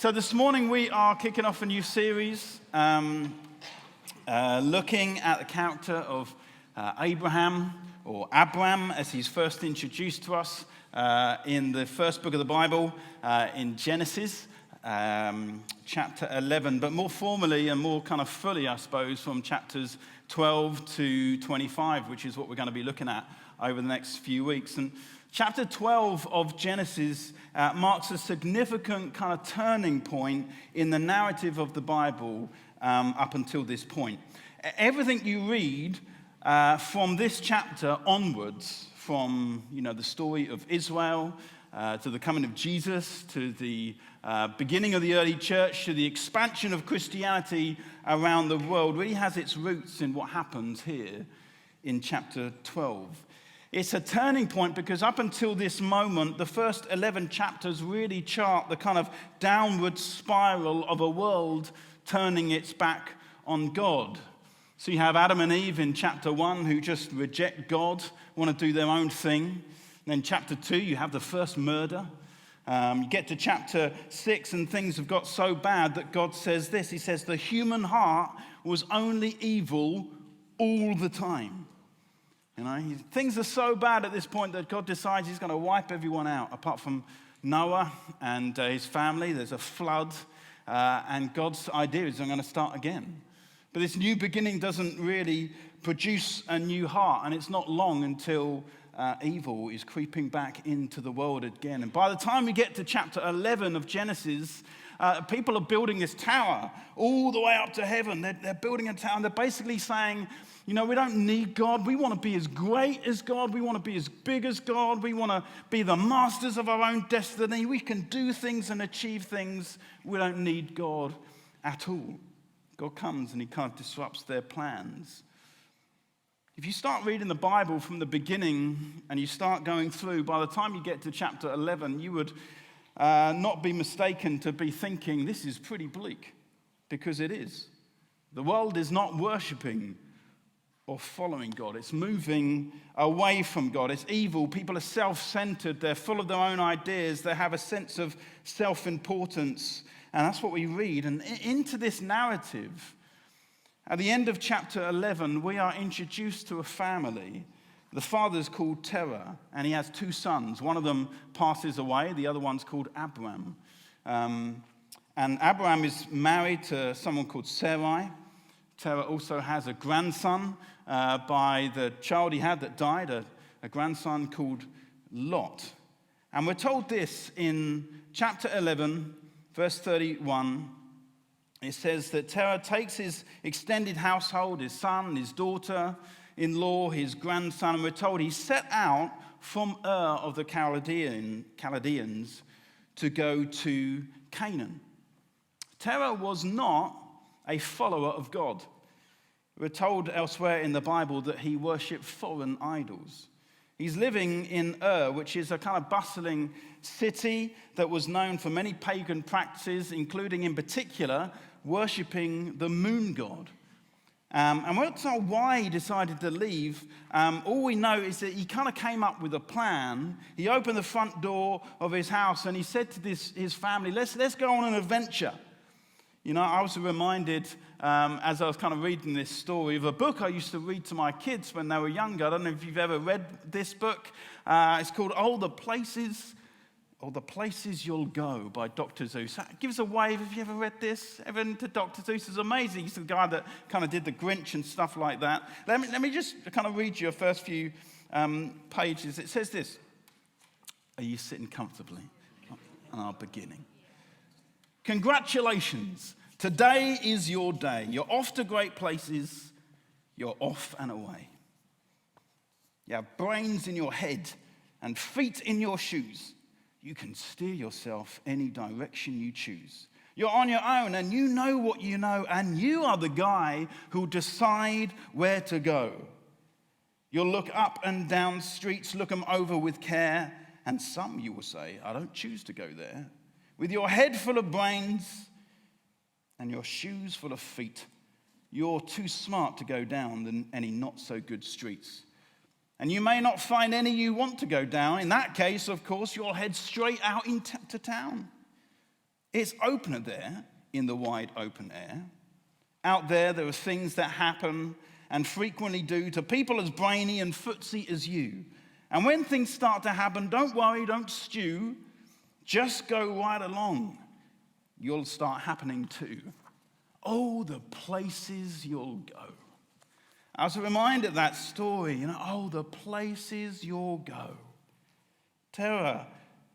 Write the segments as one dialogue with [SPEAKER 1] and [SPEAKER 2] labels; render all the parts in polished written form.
[SPEAKER 1] So this morning we are kicking off a new series looking at the character of Abraham, or Abram, as he's first introduced to us in the first book of the Bible, in Genesis, chapter 11, but more formally and more kind of fully, I suppose, from chapters 12 to 25, which is what we're going to be looking at over the next few weeks. And chapter 12 of Genesis marks a significant kind of turning point in the narrative of the Bible up until this point. Everything you read from this chapter onwards, from the story of Israel to the coming of Jesus, to the beginning of the early church, to the expansion of Christianity around the world, really has its roots in what happens here in chapter 12. It's a turning point because up until this moment, the first 11 chapters really chart the kind of downward spiral of a world turning its back on God. So you have Adam and Eve in chapter 1 who just reject God, want to do their own thing. And then chapter 2, you have the first murder. You get to chapter 6 and things have got so bad that God says this. He says, the human heart was only evil all the time. Things are so bad at this point that God decides he's going to wipe everyone out, apart from Noah and his family. There's a flood, and God's idea is I'm going to start again. But this new beginning doesn't really produce a new heart, and it's not long until evil is creeping back into the world again. And by the time we get to chapter 11 of Genesis, people are building this tower all the way up to heaven. They're building a tower, and they're basically saying, we don't need God. We want to be as great as God. We want to be as big as God. We want to be the masters of our own destiny. We can do things and achieve things. We don't need God at all. God comes and he kind of disrupts their plans. If you start reading the Bible from the beginning and you start going through, by the time you get to chapter 11, you would not be mistaken to be thinking, this is pretty bleak, because it is. The world is not worshiping or following God. It's moving away from God. It's evil. People are self-centered. They're full of their own ideas. They have a sense of self-importance. And that's what we read. And into this narrative, at the end of chapter 11, we are introduced to a family. The father's called Terah, and he has two sons. One of them passes away. The other one's called Abram. And Abram is married to someone called Sarai. Terah also has a grandson by the child he had that died, a grandson called Lot. And we're told this in chapter 11, verse 31. It says that Terah takes his extended household, his son, his daughter-in-law, his grandson, and we're told he set out from Ur of the Chaldeans to go to Canaan. Terah was not a follower of God. We're told elsewhere in the Bible that he worshipped foreign idols. He's living in Ur, which is a kind of bustling city that was known for many pagan practices, including in particular worshipping the moon god. And we're not told why he decided to leave. All we know is that he kind of came up with a plan. He opened the front door of his house and he said to his family, let's go on an adventure. I was reminded, as I was kind of reading this story, of a book I used to read to my kids when they were younger. I don't know if you've ever read this book. It's called Oh, the Places You'll Go by Dr. Seuss. Give us a wave if you ever read this. Ever into Dr. Seuss? It's amazing. He's the guy that kind of did the Grinch and stuff like that. Let me just kind of read you the first few pages. It says this. Are you sitting comfortably? And our beginning. Congratulations. Today is your day. You're off to great places. You're off and away. You have brains in your head and feet in your shoes. You can steer yourself any direction you choose. You're on your own and you know what you know, and you are the guy who'll decide where to go. You'll look up and down streets, look them over with care, and some you will say, I don't choose to go there. With your head full of brains and your shoes full of feet, you're too smart to go down any not-so-good streets. And you may not find any you want to go down. In that case, of course, you'll head straight out into town. It's opener there in the wide open air. Out there are things that happen and frequently do to people as brainy and footsie as you. And when things start to happen, don't worry, don't stew. Just go right along. You'll start happening too. Oh, the places you'll go. I was reminded of that story, oh, the places you'll go. Terror,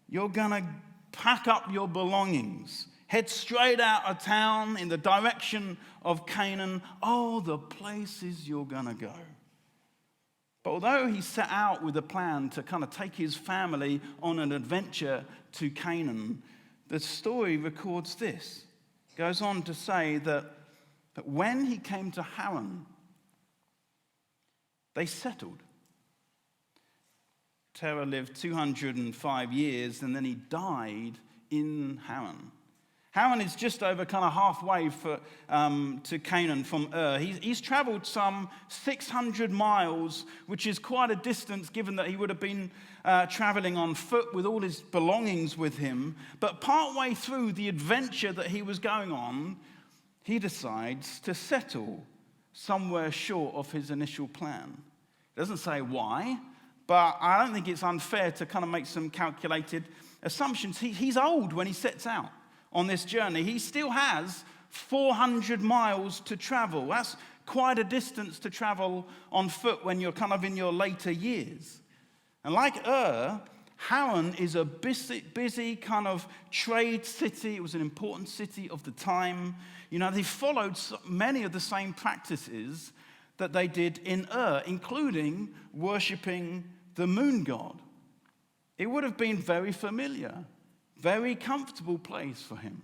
[SPEAKER 1] you're going to pack up your belongings, head straight out of town in the direction of Canaan. Oh, the places you're going to go. But although he set out with a plan to kind of take his family on an adventure to Canaan, the story records this. It goes on to say that when he came to Haran, they settled. Terah lived 205 years, and then he died in Haran. Haran is just over kind of halfway to Canaan from Ur. He's traveled some 600 miles, which is quite a distance given that he would have been traveling on foot with all his belongings with him. But partway through the adventure that he was going on, he decides to settle somewhere short of his initial plan. It doesn't say why, but I don't think it's unfair to kind of make some calculated assumptions. He's old when he sets out on this journey. He still has 400 miles to travel. That's quite a distance to travel on foot when you're kind of in your later years. And like Haran is a busy kind of trade city. It was an important city of the time. They followed many of the same practices that they did in including worshipping the moon god. It would have been very familiar, very comfortable place for him.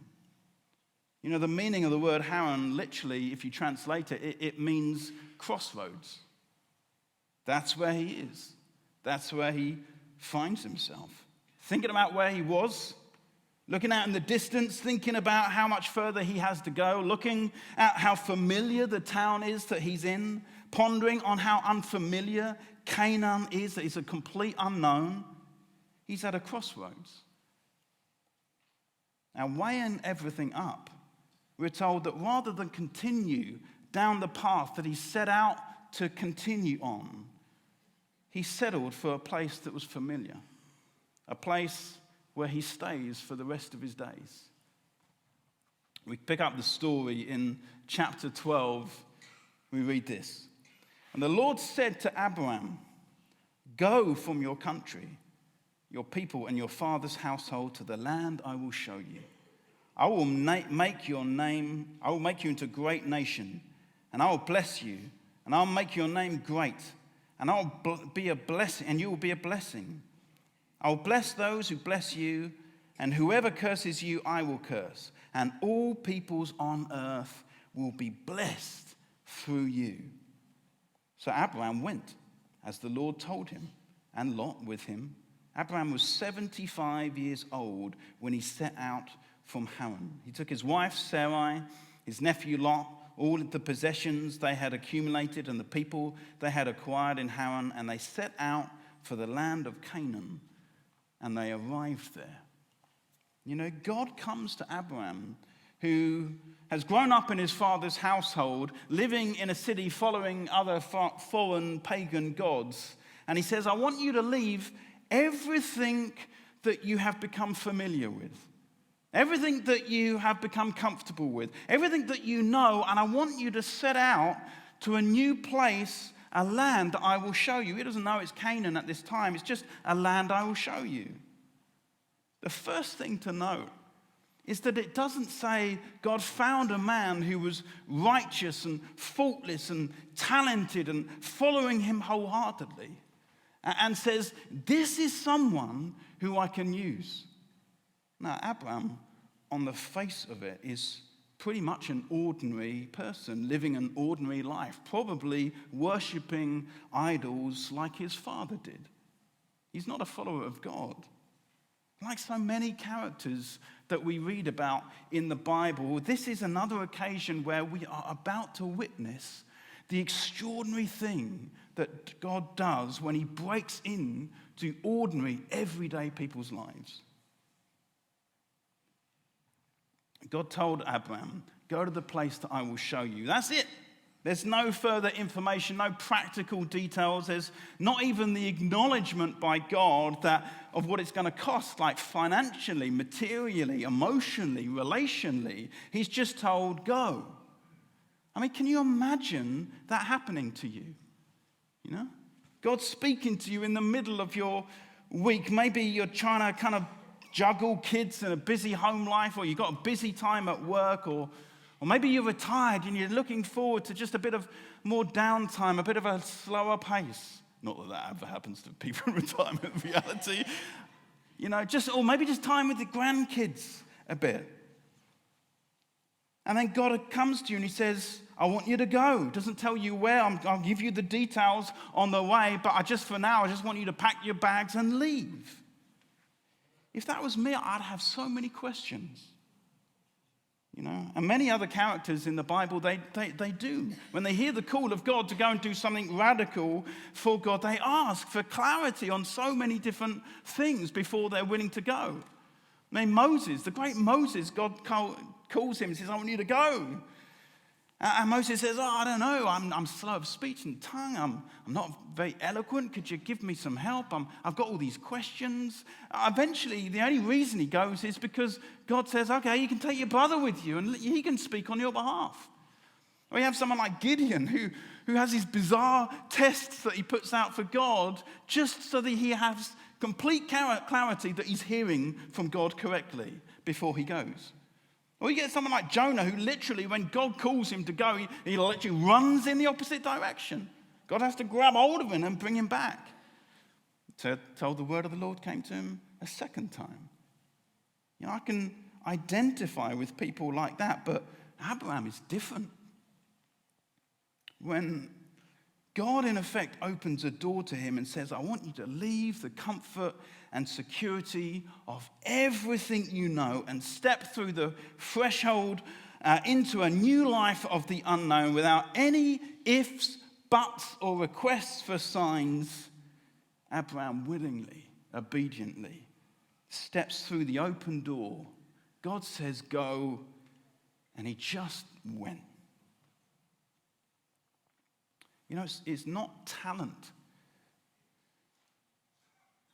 [SPEAKER 1] The meaning of the word Haran, literally, if you translate it, it means crossroads. That's where he is. That's where he finds himself. Thinking about where he was, looking out in the distance, thinking about how much further he has to go, looking at how familiar the town is that he's in, pondering on how unfamiliar Canaan is, that it's a complete unknown. He's at a crossroads. Now, weighing everything up, we're told that rather than continue down the path that he set out to continue on, he settled for a place that was familiar, a place where he stays for the rest of his days. We pick up the story in chapter 12. We read this. And the Lord said to Abraham, "Go from your country, your people and your father's household to the land I will show you. I will make you into a great nation, and I will bless you, and I'll make your name great, and I'll be a blessing, and you will be a blessing. I will bless those who bless you, and whoever curses you, I will curse, and all peoples on earth will be blessed through you." So Abraham went, as the Lord told him, and Lot with him. Abraham was 75 years old when he set out from Haran. He took his wife Sarai, his nephew Lot, all of the possessions they had accumulated and the people they had acquired in Haran, and they set out for the land of Canaan, and they arrived there. God comes to Abraham, who has grown up in his father's household, living in a city following other foreign pagan gods, and he says, "I want you to leave everything that you have become familiar with, everything that you have become comfortable with, everything that you know, and I want you to set out to a new place, a land that I will show you." He doesn't know it's Canaan at this time. It's just a land I will show you. The first thing to note is that it doesn't say God found a man who was righteous and faultless and talented and following him wholeheartedly, and says, "This is someone who I can use." Now, Abraham, on the face of it, is pretty much an ordinary person living an ordinary life, probably worshipping idols like his father did. He's not a follower of God. Like so many characters that we read about in the Bible, this is another occasion where we are about to witness the extraordinary thing that God does when he breaks into ordinary, everyday people's lives. God told Abraham, go to the place that I will show you. That's it. There's no further information, no practical details. There's not even the acknowledgement by God of what it's going to cost, like financially, materially, emotionally, relationally. He's just told, go. I mean, can you imagine that happening to you? You know? God speaking to you in the middle of your week. Maybe you're trying to kind of juggle kids and a busy home life, or you've got a busy time at work, or maybe you're retired and you're looking forward to just a bit of more downtime, a bit of a slower pace. Not that that ever happens to people in retirement in reality. You know, or maybe just time with the grandkids a bit. And then God comes to you and he says, I want you to go. Doesn't tell you where. I'll give you the details on the way, but I just want you to pack your bags and leave. If that was me, I'd have so many questions. You know, and many other characters in the Bible, they do. When they hear the call of God to go and do something radical for God, they ask for clarity on so many different things before they're willing to go. I mean, Moses, the great Moses, God calls him and says, I want you to go. And Moses says, I don't know, I'm slow of speech and tongue, I'm not very eloquent, could you give me some help? I've got all these questions. Eventually, the only reason he goes is because God says, okay, you can take your brother with you and he can speak on your behalf. Or you have someone like Gideon who has these bizarre tests that he puts out for God just so that he has complete clarity that he's hearing from God correctly before he goes. Or you get someone like Jonah who literally, when God calls him to go, he literally runs in the opposite direction. God has to grab hold of him and bring him back. Told the word of the Lord came to him a second time. You know, I can identify with people like that, but Abraham is different. When God, in effect, opens a door to him and says, I want you to leave the comfort and security of everything you know and step through the threshold into a new life of the unknown without any ifs, buts, or requests for signs. Abraham willingly, obediently steps through the open door. God says, go, and he just went. You know, it's not talent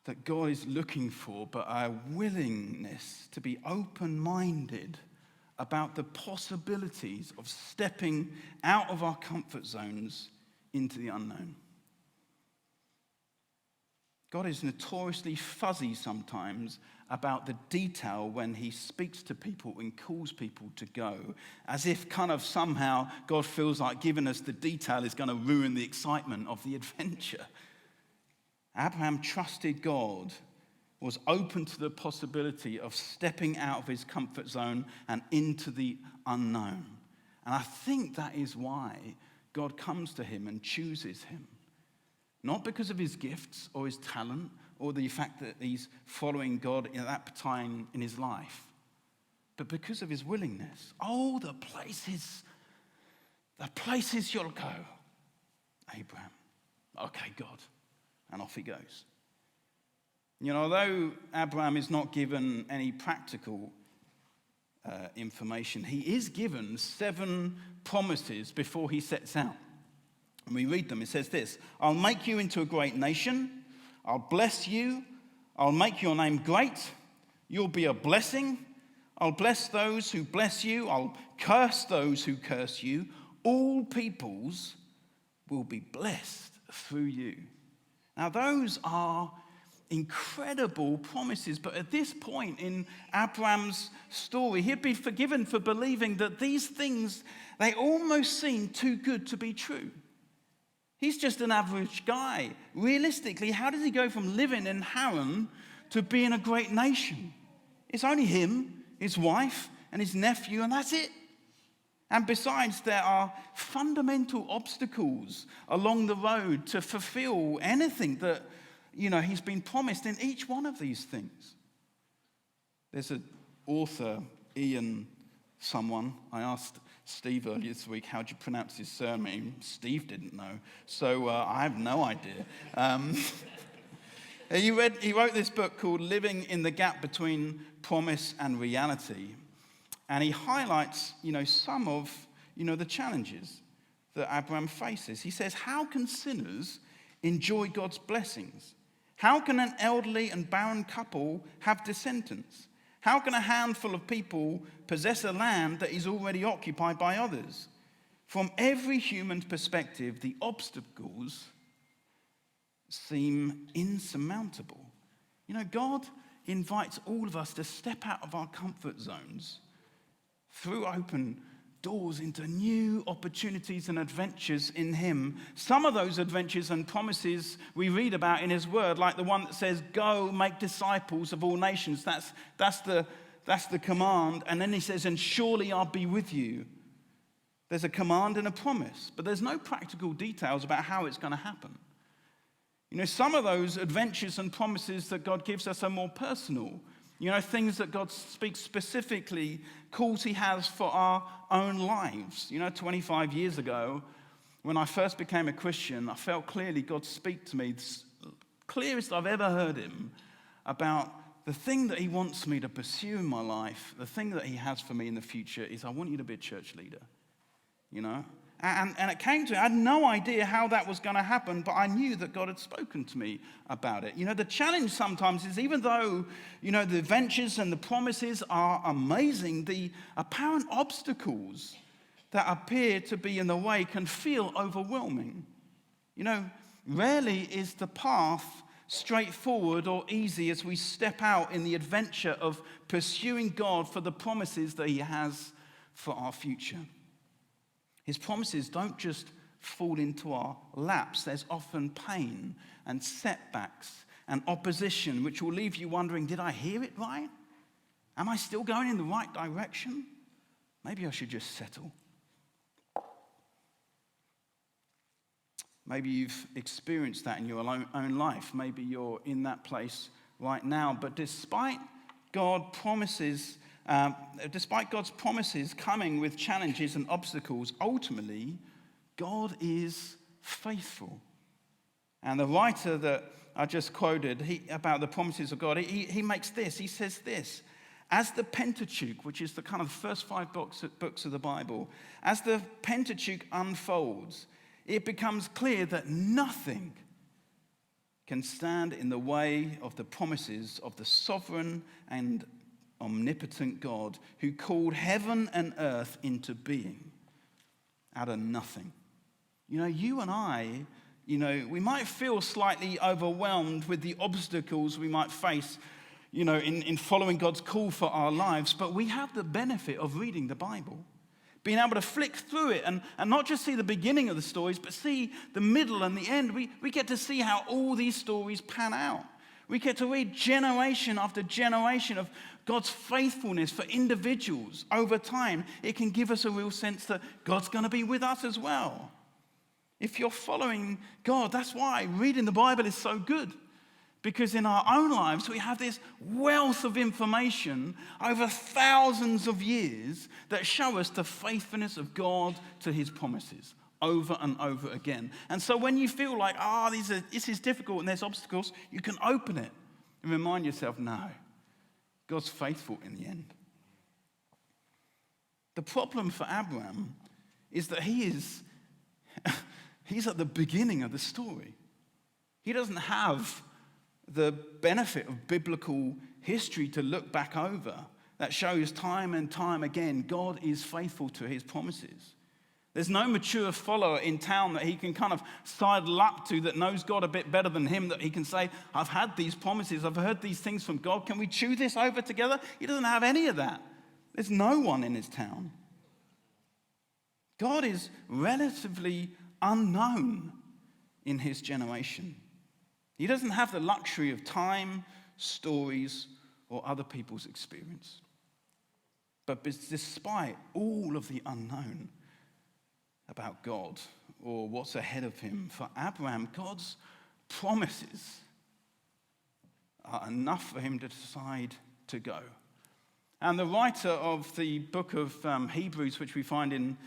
[SPEAKER 1] that God is looking for, but a willingness to be open-minded about the possibilities of stepping out of our comfort zones into the unknown. God is notoriously fuzzy sometimes about the detail when he speaks to people and calls people to go, as if kind of somehow God feels like giving us the detail is going to ruin the excitement of the adventure. Abraham trusted God, was open to the possibility of stepping out of his comfort zone and into the unknown. And I think that is why God comes to him and chooses him. Not because of his gifts or his talent or the fact that he's following God at that time in his life, but because of his willingness. Oh, the places you'll go, Abraham. Okay, God. And off he goes. You know, although Abraham is not given any practical information, he is given 7 promises before he sets out. And we read them. It says this: I'll make you into a great nation. I'll bless you. I'll make your name great. You'll be a blessing. I'll bless those who bless you. I'll curse those who curse you. All peoples will be blessed through you. Now, those are incredible promises, but at this point in Abraham's story, he'd be forgiven for believing that these things, they almost seem too good to be true. He's just an average guy. Realistically, how does he go from living in Haran to being a great nation? It's only him, his wife, and his nephew, and that's it. And besides, there are fundamental obstacles along the road to fulfill anything that, you know, he's been promised in each one of these things. There's an author, Ian someone, I asked Steve earlier this week, how do you pronounce his surname? Steve didn't know, so I have no idea. He wrote this book called Living in the Gap Between Promise and Reality. And he highlights, some of, the challenges that Abraham faces. He says, how can sinners enjoy God's blessings? How can an elderly and barren couple have descendants? How can a handful of people possess a land that is already occupied by others? From every human perspective, the obstacles seem insurmountable. God invites all of us to step out of our comfort zones through open doors into new opportunities and adventures in him. Some of those adventures and promises we read about in his word, like the one that says, go make disciples of all nations. That's the command. And then he says, and surely I'll be with you. There's a command and a promise, but there's no practical details about how it's going to happen. Some of those adventures and promises that God gives us are more personal. Things that God speaks specifically, calls he has for our own lives. 25 years ago, when I first became a Christian, I felt clearly God speak to me, the clearest I've ever heard him, about the thing that he wants me to pursue in my life, the thing that he has for me in the future is, I want you to be a church leader. And it came to me, I had no idea how that was going to happen, but I knew that God had spoken to me about it. The challenge sometimes is, even though, the adventures and the promises are amazing, the apparent obstacles that appear to be in the way can feel overwhelming. Rarely is the path straightforward or easy as we step out in the adventure of pursuing God for the promises that he has for our future. His promises don't just fall into our laps. There's often pain and setbacks and opposition, which will leave you wondering, did I hear it right? Am I still going in the right direction? Maybe I should just settle. Maybe you've experienced that in your own life. Maybe you're in that place right now. But despite God's promises coming with challenges and obstacles, ultimately, God is faithful. And the writer that I just quoted about the promises of God, he makes this. He says this: as the Pentateuch, which is the kind of first 5 books of the Bible, as the Pentateuch unfolds, it becomes clear that nothing can stand in the way of the promises of the sovereign and omnipotent God who called heaven and earth into being out of nothing. You and I, we might feel slightly overwhelmed with the obstacles we might face, in following God's call for our lives, but we have the benefit of reading the Bible, being able to flick through it and not just see the beginning of the stories, but see the middle and the end. We get to see how all these stories pan out. We get to read generation after generation of God's faithfulness for individuals over time. It can give us a real sense that God's going to be with us as well. If you're following God, that's why reading the Bible is so good. Because in our own lives, we have this wealth of information over thousands of years that show us the faithfulness of God to his promises over and over again. And so when you feel like, this is difficult and there's obstacles, you can open it and remind yourself, no, God's faithful in the end. The problem for Abraham is that he's at the beginning of the story. He doesn't have the benefit of biblical history to look back over that shows time and time again God is faithful to his promises. There's no mature follower in town that he can kind of sidle up to that knows God a bit better than him, that he can say, I've had these promises, I've heard these things from God, can we chew this over together? He doesn't have any of that. There's no one in his town. God is relatively unknown in his generation. He doesn't have the luxury of time, stories, or other people's experience. But despite all of the unknown about God or what's ahead of him, for Abraham, God's promises are enough for him to decide to go. And the writer of the book of Hebrews, which we find in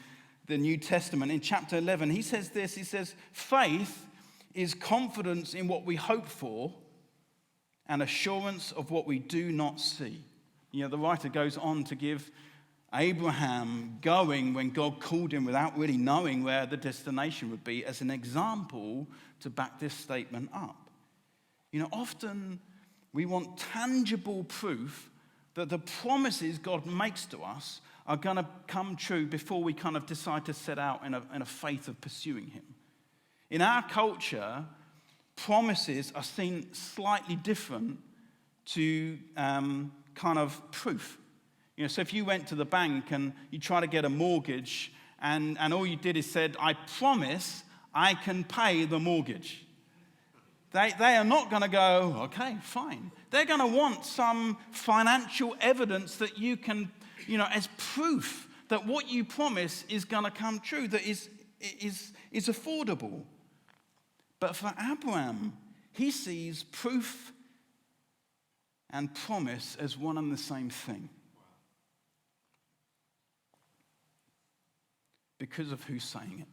[SPEAKER 1] the New Testament, in chapter 11, he says this, he says, faith is confidence in what we hope for and assurance of what we do not see. The writer goes on to give Abraham going when God called him without really knowing where the destination would be as an example to back this statement up. Often we want tangible proof that the promises God makes to us are going to come true before we kind of decide to set out in a faith of pursuing him. In our culture, promises are seen slightly different to kind of proof. So if you went to the bank and you try to get a mortgage and all you did is said, I promise I can pay the mortgage. They are not going to go, okay, fine. They're going to want some financial evidence that you can, as proof that what you promise is going to come true, that is affordable. But for Abraham, he sees proof and promise as one and the same thing. Because of who's saying it.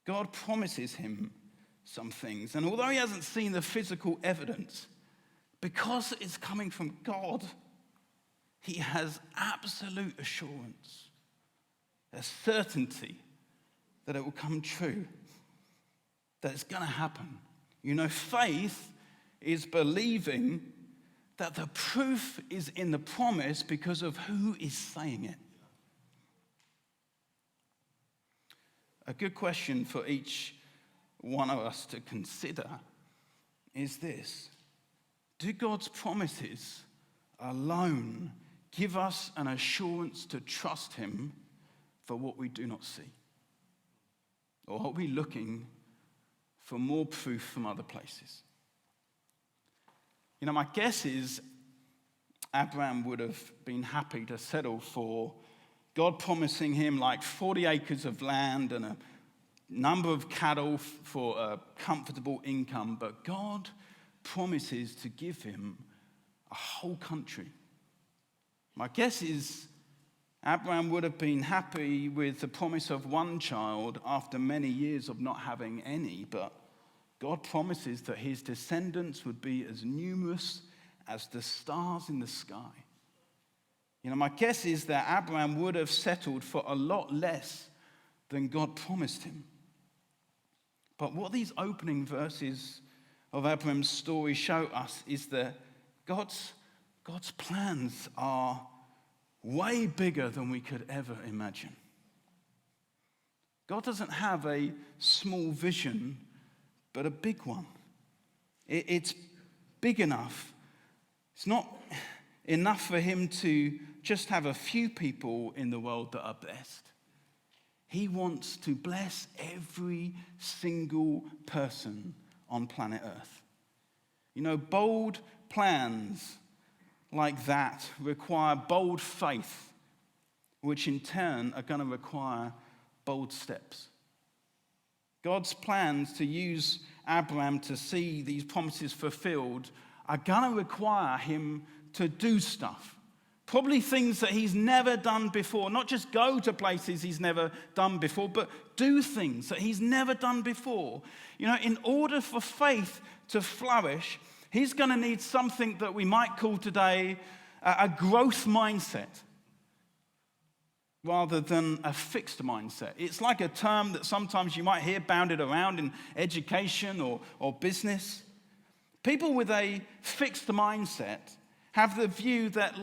[SPEAKER 1] God promises him some things, and although he hasn't seen the physical evidence, because it's coming from God, he has absolute assurance, a certainty that it will come true, that it's going to happen. Faith is believing that the proof is in the promise because of who is saying it. A good question for each one of us to consider is this: do God's promises alone give us an assurance to trust him for what we do not see? Or are we looking for more proof from other places? My guess is Abraham would have been happy to settle for God promising him like 40 acres of land and a number of cattle for a comfortable income, but God promises to give him a whole country. My guess is Abraham would have been happy with the promise of one child after many years of not having any, but God promises that his descendants would be as numerous as the stars in the sky. My guess is that Abraham would have settled for a lot less than God promised him. But what these opening verses of Abraham's story show us is that God's plans are way bigger than we could ever imagine. God doesn't have a small vision, but a big one. It's big enough. It's not enough for him to just have a few people in the world that are blessed. He wants to bless every single person on planet Earth. Bold plans like that require bold faith, which in turn are going to require bold steps. God's plans to use Abraham to see these promises fulfilled are going to require him to do stuff. Probably things that he's never done before. Not just go to places he's never done before, but do things that he's never done before. In order for faith to flourish, he's going to need something that we might call today a growth mindset rather than a fixed mindset. It's like a term that sometimes you might hear bounded around in education or business. People with a fixed mindset have the view that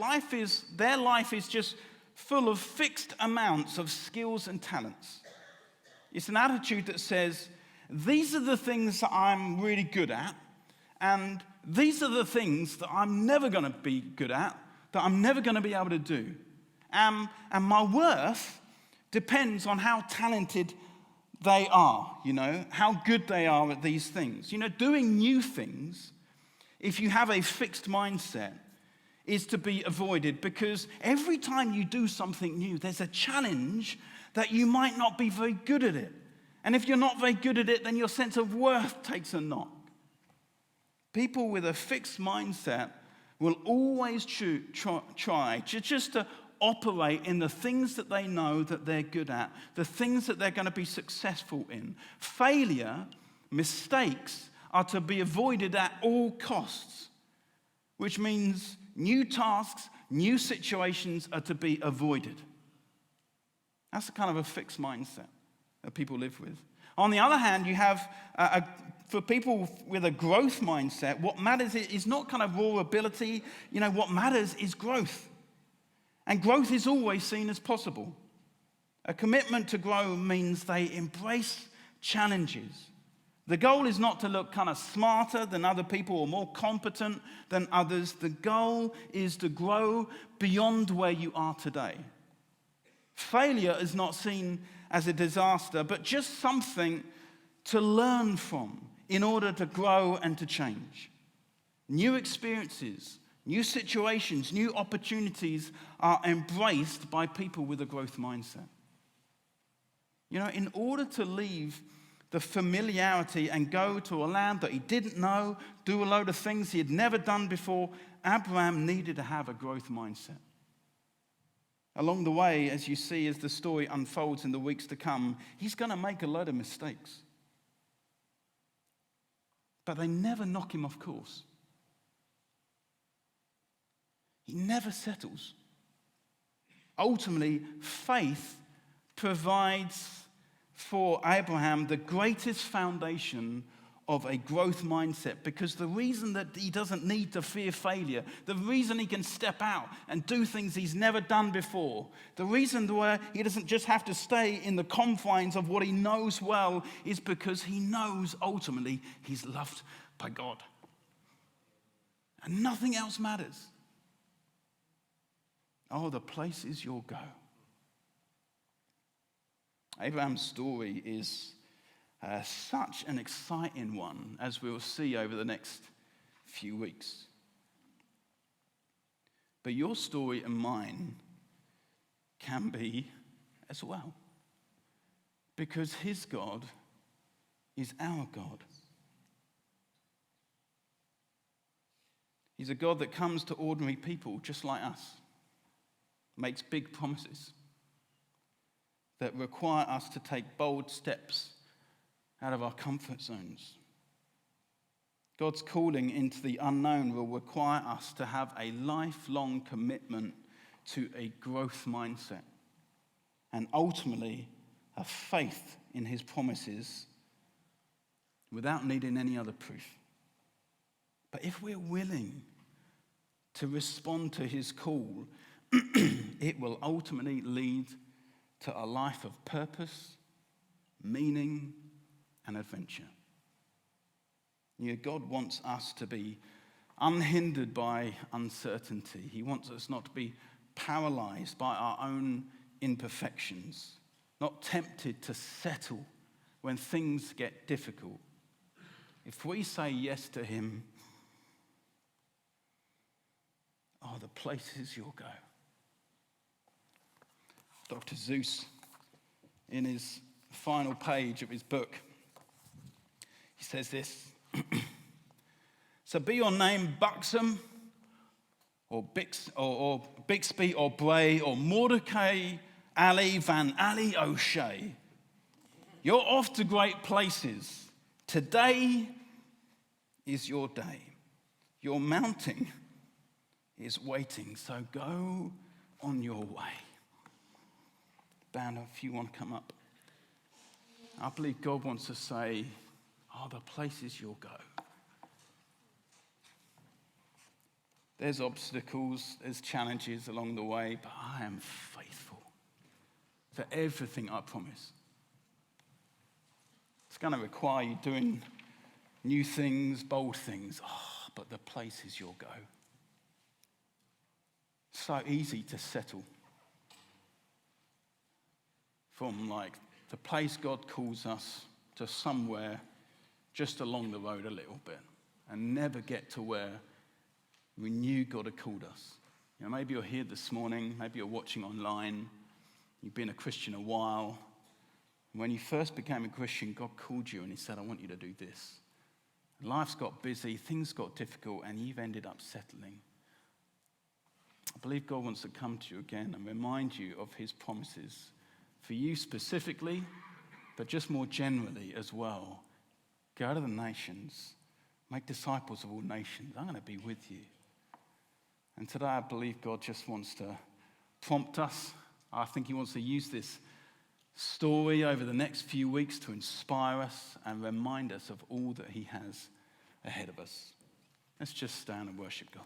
[SPEAKER 1] their life is just full of fixed amounts of skills and talents. It's an attitude that says, these are the things that I'm really good at, and these are the things that I'm never going to be good at, that I'm never going to be able to do. And my worth depends on how talented they are, how good they are at these things. Doing new things, if you have a fixed mindset, is to be avoided, because every time you do something new, there's a challenge that you might not be very good at it. And if you're not very good at it, then your sense of worth takes a knock. People with a fixed mindset will always try just to operate in the things that they know that they're good at, the things that they're going to be successful in. Failure, mistakes, are to be avoided at all costs, which means new tasks, New situations are to be avoided. That's a kind of a fixed mindset that people live with. On the other hand, you have, for people with a growth mindset, what matters is not kind of raw ability. What matters is growth. And growth is always seen as possible. A commitment to grow means they embrace challenges. The goal is not to look kind of smarter than other people or more competent than others. The goal is to grow beyond where you are today. Failure is not seen as a disaster, but just something to learn from in order to grow and to change. New experiences, new situations, new opportunities are embraced by people with a growth mindset. In order to leave the familiarity and go to a land that he didn't know, do a load of things he had never done before, Abraham needed to have a growth mindset. Along the way, as you see, as the story unfolds in the weeks to come, he's going to make a load of mistakes. But they never knock him off course. He never settles. Ultimately, faith provides for Abraham the greatest foundation of a growth mindset, because the reason that he doesn't need to fear failure, the reason he can step out and do things he's never done before, the reason why he doesn't just have to stay in the confines of what he knows well is because he knows ultimately he's loved by God. And nothing else matters. Oh, the places you'll go. Abraham's story is such an exciting one, as we'll see over the next few weeks. But your story and mine can be as well, because his God is our God. He's a God that comes to ordinary people just like us, makes big promises that require us to take bold steps out of our comfort zones. God's calling into the unknown will require us to have a lifelong commitment to a growth mindset and ultimately a faith in his promises without needing any other proof. But if we're willing to respond to his call, it will ultimately lead to a life of purpose, meaning, and adventure. God wants us to be unhindered by uncertainty. He wants us not to be paralyzed by our own imperfections, not tempted to settle when things get difficult. If we say yes to him, oh, the places you'll go. Dr. Seuss, in his final page of his book, he says this: so be your name Buxom, or Bixby, or Bray, or Mordecai, Ali, Van Ali, O'Shea. You're off to great places. Today is your day. Your mountain is waiting, so go on your way. Band, if you want to come up. I believe God wants to say, oh, the places you'll go. There's obstacles, there's challenges along the way, but I am faithful to everything I promise. It's going to require you doing new things, bold things, but the places you'll go. So easy to settle from the place God calls us to somewhere just along the road a little bit and never get to where we knew God had called us. Maybe you're here this morning, maybe you're watching online, you've been a Christian a while. When you first became a Christian, God called you and he said, I want you to do this. Life's got busy, things got difficult, and you've ended up settling. I believe God wants to come to you again and remind you of his promises for you specifically, but just more generally as well. Go to the nations, make disciples of all nations. I'm going to be with you. And today I believe God just wants to prompt us. I think he wants to use this story over the next few weeks to inspire us and remind us of all that he has ahead of us. Let's just stand and worship God.